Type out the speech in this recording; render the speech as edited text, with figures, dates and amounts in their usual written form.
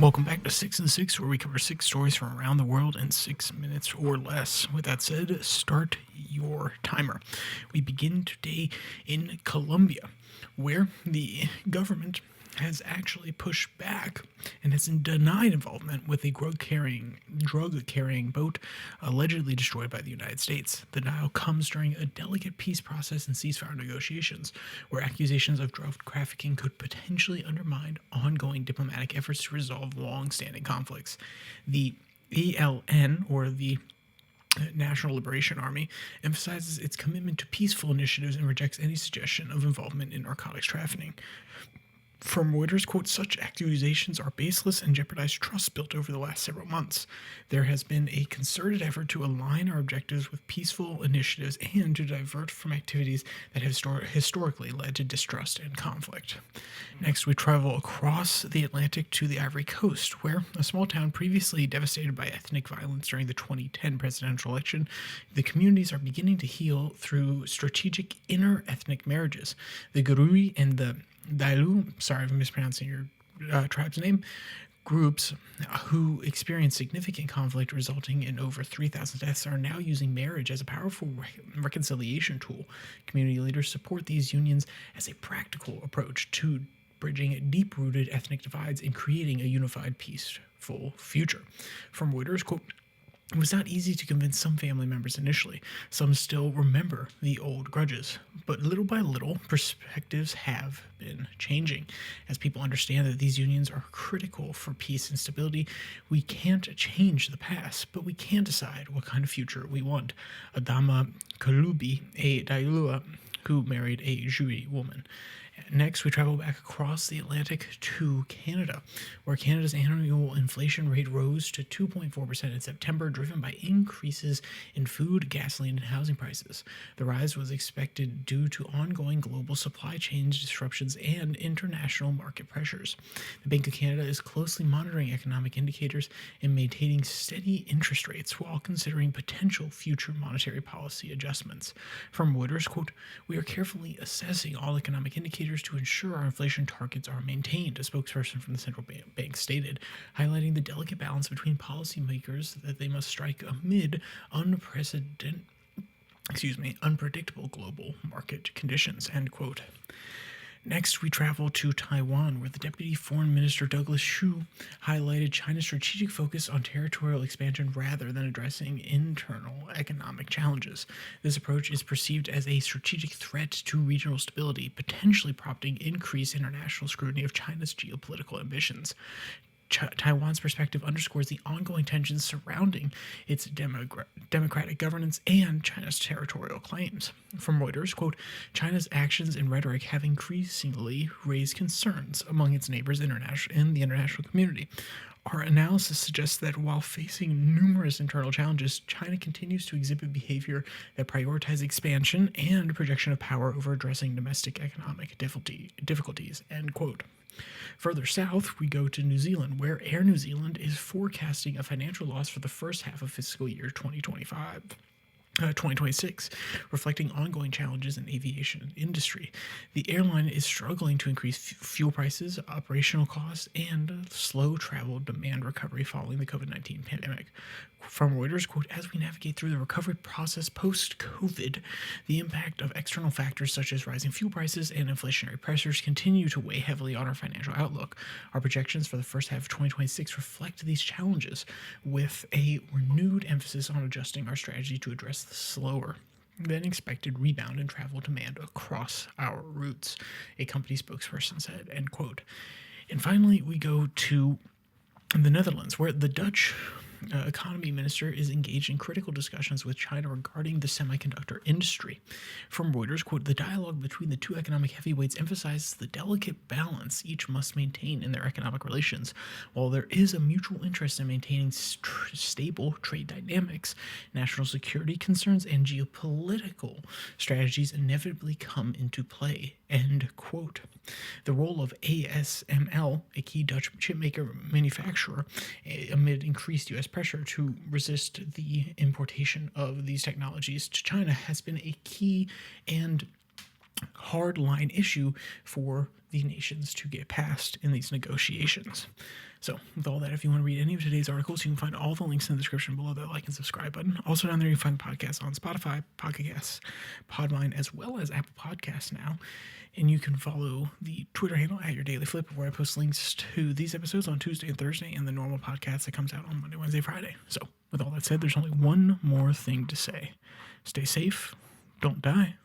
Welcome back to 6 and 6, where we cover 6 stories from around the world in 6 minutes or less. With that said, start your timer. We begin today in Colombia, where the government has actually pushed back and has denied involvement with a drug-carrying boat allegedly destroyed by the United States. The denial comes during a delicate peace process and ceasefire negotiations, where accusations of drug trafficking could potentially undermine ongoing diplomatic efforts to resolve long-standing conflicts. The ELN, or the National Liberation Army, emphasizes its commitment to peaceful initiatives and rejects any suggestion of involvement in narcotics trafficking. From Reuters, quote, such accusations are baseless and jeopardize trust built over the last several months. There has been a concerted effort to align our objectives with peaceful initiatives and to divert from activities that have historically led to distrust and conflict. Next, we travel across the Atlantic to the Ivory Coast, where a small town previously devastated by ethnic violence during the 2010 presidential election, the communities are beginning to heal through strategic inter-ethnic marriages. The Gurui and the Dailu, sorry if I'm mispronouncing your tribe's name, groups who experienced significant conflict resulting in over 3,000 deaths are now using marriage as a powerful reconciliation tool. Community leaders support these unions as a practical approach to bridging deep-rooted ethnic divides and creating a unified, peaceful future. From Reuters, quote, it was not easy to convince some family members initially. Some still remember the old grudges. But little by little, perspectives have been changing. As people understand that these unions are critical for peace and stability, we can't change the past, but we can decide what kind of future we want. Adama Kalubi, a Dailua who married a Juri woman. Next, we travel back across the Atlantic to Canada, where Canada's annual inflation rate rose to 2.4% in September, driven by increases in food, gasoline, and housing prices. The rise was expected due to ongoing global supply chain disruptions and international market pressures. The Bank of Canada is closely monitoring economic indicators and maintaining steady interest rates while considering potential future monetary policy adjustments. From Reuters, quote, we are carefully assessing all economic indicators to ensure our inflation targets are maintained, a spokesperson from the central bank stated, highlighting the delicate balance between policymakers that they must strike amid unpredictable global market conditions, end quote. Next, we travel to Taiwan, where the Deputy Foreign Minister Douglas Hsu highlighted China's strategic focus on territorial expansion rather than addressing internal economic challenges. This approach is perceived as a strategic threat to regional stability, potentially prompting increased international scrutiny of China's geopolitical ambitions. Taiwan's perspective underscores the ongoing tensions surrounding its democratic governance and China's territorial claims. From Reuters, quote, China's actions and rhetoric have increasingly raised concerns among its neighbors in the international community. Our analysis suggests that while facing numerous internal challenges, China continues to exhibit behavior that prioritizes expansion and projection of power over addressing domestic economic difficulties, end quote. Further south, we go to New Zealand, where Air New Zealand is forecasting a financial loss for the first half of fiscal year 2026, reflecting ongoing challenges in aviation industry. The airline is struggling to increase fuel prices, operational costs, and slow travel demand recovery following the COVID-19 pandemic. From Reuters, quote, as we navigate through the recovery process post-COVID, the impact of external factors such as rising fuel prices and inflationary pressures continue to weigh heavily on our financial outlook. Our projections for the first half of 2026 reflect these challenges, with a renewed emphasis on adjusting our strategy to address the slower than expected rebound in travel demand across our routes, a company spokesperson said, end quote. And finally, we go to the Netherlands, where the Dutch economy minister is engaged in critical discussions with China regarding the semiconductor industry. From Reuters, quote, the dialogue between the two economic heavyweights emphasizes the delicate balance each must maintain in their economic relations. While there is a mutual interest in maintaining stable trade dynamics, national security concerns and geopolitical strategies inevitably come into play, end quote. The role of ASML, a key Dutch chipmaker manufacturer, amid increased U.S. pressure to resist the importation of these technologies to China, has been a key and hard line issue for the nations to get passed in these negotiations. So, with all that, if you want to read any of today's articles, you can find all the links in the description below that like and subscribe button. Also, down there, you can find podcasts on Spotify, Pocket Casts, Podvine, as well as Apple Podcasts now. And you can follow the Twitter handle at Your Daily Flip, where I post links to these episodes on Tuesday and Thursday, and the normal podcast that comes out on Monday, Wednesday, Friday. So, with all that said, there's only one more thing to say. Stay safe, don't die,